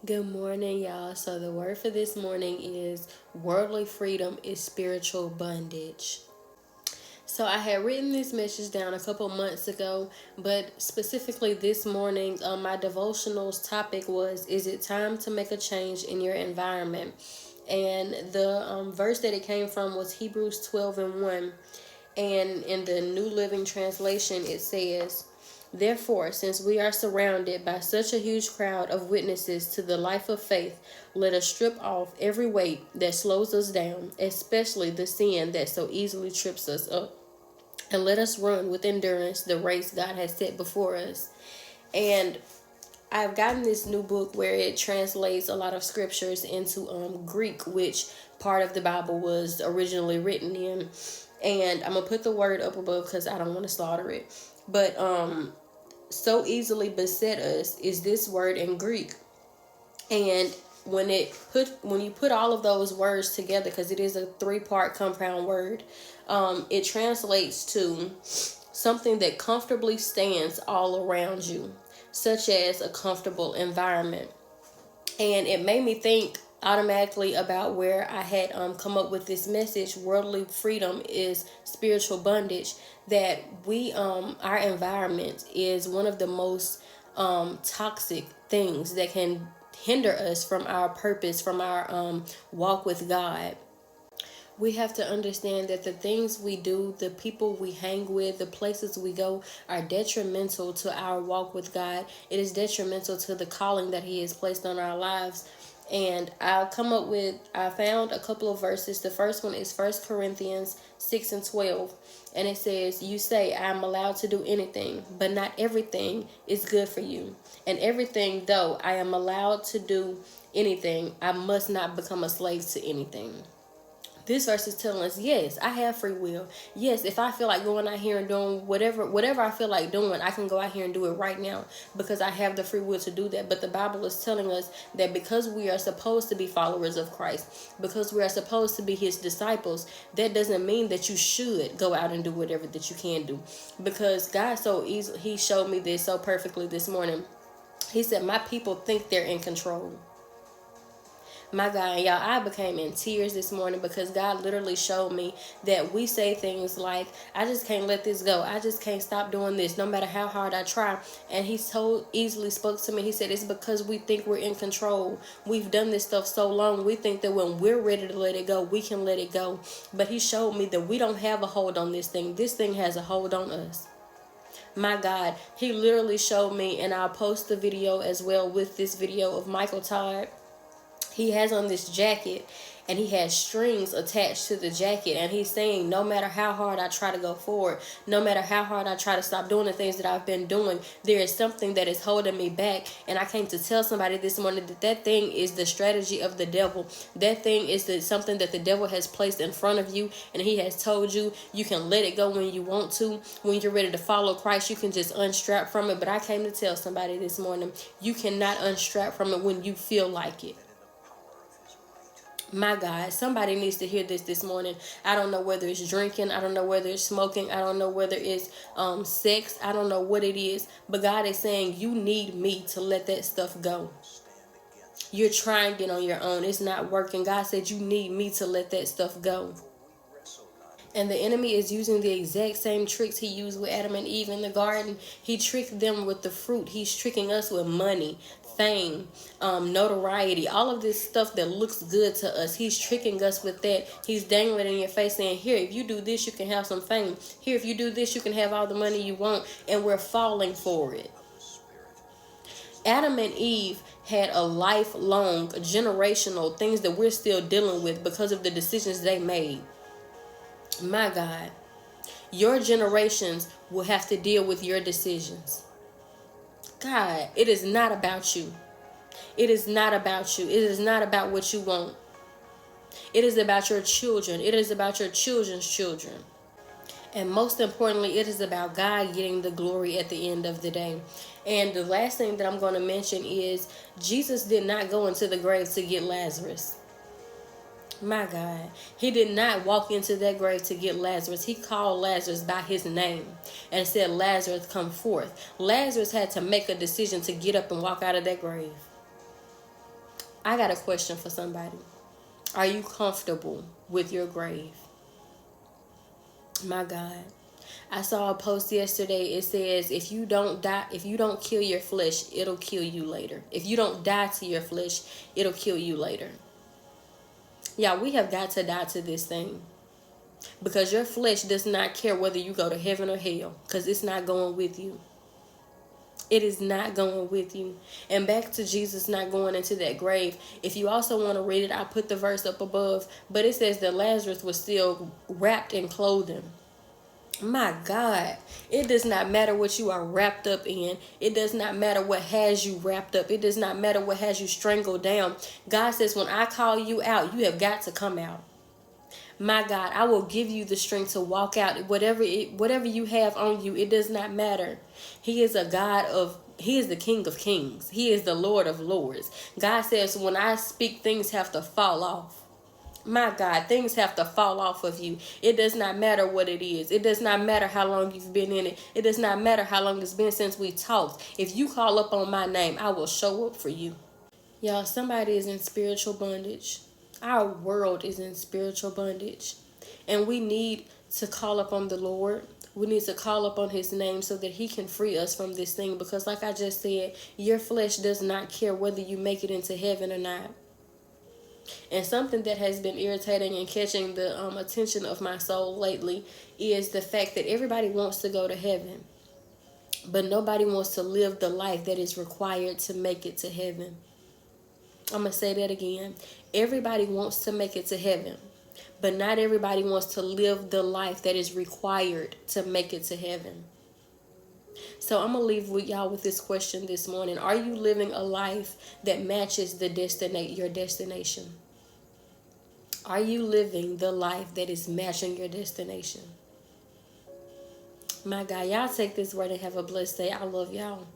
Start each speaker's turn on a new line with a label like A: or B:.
A: Good morning, y'all. So, the word for this morning is worldly freedom is spiritual bondage. So, I had written this message down a couple months ago, but specifically this morning, my devotional's topic was: is it time to make a change in your environment? And the verse that it came from was Hebrews 12 and 1. And in the New Living Translation, it says, therefore, since we are surrounded by such a huge crowd of witnesses to the life of faith, let us strip off every weight that slows us down, especially the sin that so easily trips us up. And let us run with endurance the race God has set before us. And I've gotten this new book where it translates a lot of scriptures into Greek, which part of the Bible was originally written in. And I'm gonna put the word up above because I don't want to slaughter it. But so easily beset us is this word in Greek. And when you put all of those words together, because it is a three-part compound word, it translates to something that comfortably stands all around you, such as a comfortable environment. And it made me think automatically about where I had come up with this message: worldly freedom is spiritual bondage. That our environment is one of the most toxic things that can hinder us from our purpose, from our walk with God. We have to understand that the things we do, the people we hang with, the places we go are detrimental to our walk with God. It is detrimental to the calling that He has placed on our lives. And I found a couple of verses. The first one is 1 Corinthians 6 and 12. And it says, you say, I am allowed to do anything, but not everything is good for you. And everything, though I am allowed to do anything, I must not become a slave to anything. This verse is telling us, yes, I have free will. Yes, if I feel like going out here and doing whatever I feel like doing, I can go out here and do it right now because I have the free will to do that. But the Bible is telling us that because we are supposed to be followers of Christ, because we are supposed to be His disciples, that doesn't mean that you should go out and do whatever that you can do. Because God He showed me this so perfectly this morning. He said, my people think they're in control. My God, y'all, I became in tears this morning because God literally showed me that we say things like, I just can't let this go. I just can't stop doing this no matter how hard I try. And He so easily spoke to me. He said, it's because we think we're in control. We've done this stuff so long. We think that when we're ready to let it go, we can let it go. But He showed me that we don't have a hold on this thing. This thing has a hold on us. My God, He literally showed me, and I'll post the video as well with this video of Michael Todd. He has on this jacket and he has strings attached to the jacket, and he's saying, no matter how hard I try to go forward, no matter how hard I try to stop doing the things that I've been doing, there is something that is holding me back. And I came to tell somebody this morning that thing is the strategy of the devil. That thing is something that the devil has placed in front of you, and he has told you you can let it go when you want to. When you're ready to follow Christ, you can just unstrap from it. But I came to tell somebody this morning, you cannot unstrap from it when you feel like it. My God, somebody needs to hear this morning. I don't know whether it's drinking. I don't know whether it's smoking. I don't know whether it's sex. I don't know what it is. But God is saying, you need me to let that stuff go. You're trying it on your own. It's not working. God said you need me to let that stuff go. And the enemy is using the exact same tricks he used with Adam and Eve in the garden. He tricked them with the fruit. He's tricking us with money, fame, notoriety, all of this stuff that looks good to us. He's tricking us with that. He's dangling it in your face saying, here, if you do this, you can have some fame. Here, if you do this, you can have all the money you want. And we're falling for it. Adam and Eve had a lifelong, generational things that we're still dealing with because of the decisions they made. My God, your generations will have to deal with your decisions. God, it is not about you. It is not about you. It is not about what you want. It is about your children. It is about your children's children. And most importantly, it is about God getting the glory at the end of the day. And the last thing that I'm going to mention is Jesus did not go into the grave to get Lazarus. My God, He did not walk into that grave to get Lazarus. He called Lazarus by his name and said, Lazarus, come forth. Lazarus had to make a decision to get up and walk out of that grave. I got a question for somebody. Are you comfortable with your grave? My God. I saw a post yesterday. It says, if you don't die, if you don't kill your flesh, it'll kill you later. If you don't die to your flesh, it'll kill you later. Yeah, we have got to die to this thing. Because your flesh does not care whether you go to heaven or hell. Because it's not going with you. It is not going with you. And back to Jesus not going into that grave. If you also want to read it, I put the verse up above. But it says that Lazarus was still wrapped in clothing. My God, it does not matter what you are wrapped up in. It does not matter what has you wrapped up. It does not matter what has you strangled down. God says, when I call you out, you have got to come out. My God, I will give you the strength to walk out. Whatever you have on you, it does not matter. He is He is the King of Kings. He is the Lord of Lords. God says, when I speak, things have to fall off. My God, things have to fall off of you. It does not matter what it is. It does not matter how long you've been in it. It does not matter how long it's been since we talked. If you call up on my name, I will show up for you. Y'all, somebody is in spiritual bondage. Our world is in spiritual bondage. And we need to call upon the Lord. We need to call upon his name so that he can free us from this thing. Because like I just said, your flesh does not care whether you make it into heaven or not. And something that has been irritating and catching the attention of my soul lately is the fact that everybody wants to go to heaven. But nobody wants to live the life that is required to make it to heaven. I'm going to say that again. Everybody wants to make it to heaven, but not everybody wants to live the life that is required to make it to heaven. So I'm going to leave with y'all with this question this morning. Are you living a life that matches your destination? Are you living the life that is matching your destination? My God, y'all take this word and have a blessed day. I love y'all.